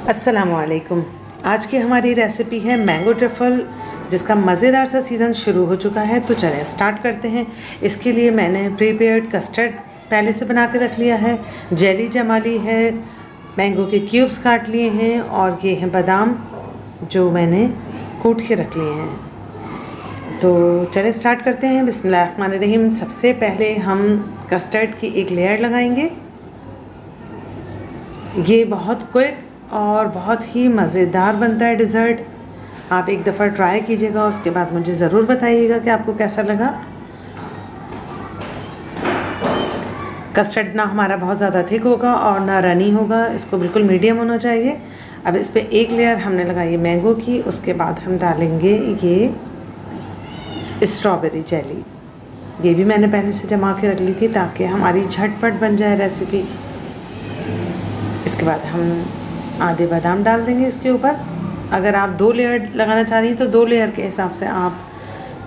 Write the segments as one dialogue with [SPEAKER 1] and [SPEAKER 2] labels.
[SPEAKER 1] अस्सलामुअलैकुम। आज की हमारी रेसिपी है मैंगो ट्रफल, जिसका मज़ेदार सा सीज़न शुरू हो चुका है। तो चलें स्टार्ट करते हैं। इसके लिए मैंने प्रीपेयर्ड कस्टर्ड पहले से बना के रख लिया है, जेली जमा ली है, मैंगो के क्यूब्स काट लिए हैं और ये हैं बादाम जो मैंने कूट के रख लिए हैं। तो चलें स्टार्ट करते हैं। बिस्मिल्लाहिर्रहमानिर्रहीम। सबसे पहले हम कस्टर्ड की एक लेयर लगाएंगे। ये बहुत क्विक और बहुत ही मज़ेदार बनता है डिज़र्ट। आप एक दफ़ा ट्राई कीजिएगा, उसके बाद मुझे ज़रूर बताइएगा कि आपको कैसा लगा। कस्टर्ड ना हमारा बहुत ज़्यादा थिक होगा और ना रनी होगा, इसको बिल्कुल मीडियम होना चाहिए। अब इस पर एक लेयर हमने लगाई है मैंगो की, उसके बाद हम डालेंगे ये स्ट्रॉबेरी जेली। ये भी मैंने पहले से जमा के रख ली थी ताकि हमारी झटपट बन जाए रेसिपी। इसके बाद हम आधे बादाम डाल देंगे इसके ऊपर। अगर आप 2 लेयर लगाना चाह रही हैं तो 2 लेयर के हिसाब से आप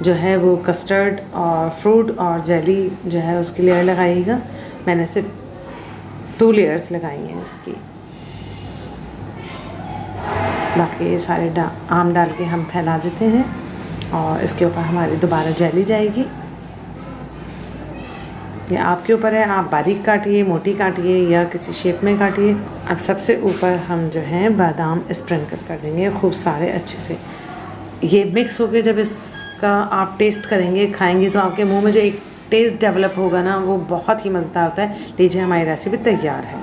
[SPEAKER 1] जो है वो कस्टर्ड और फ्रूट और जेली जो है उसकी लेयर लगाइएगा। मैंने सिर्फ 2 लेयर्स लगाई हैं इसकी। बाकी ये सारे आम डाल के हम फैला देते हैं और इसके ऊपर हमारी दोबारा जेली जाएगी। ये आपके ऊपर है, आप बारीक काटिए, मोटी काटिए या किसी शेप में काटिए। अब सबसे ऊपर हम जो है बादाम स्प्रिंकल कर देंगे खूब सारे अच्छे से। ये मिक्स होके जब इसका आप टेस्ट करेंगे, खाएंगे, तो आपके मुंह में जो एक टेस्ट डेवलप होगा ना, वो बहुत ही मज़ेदार होता है। लीजिए हमारी रेसिपी तैयार है।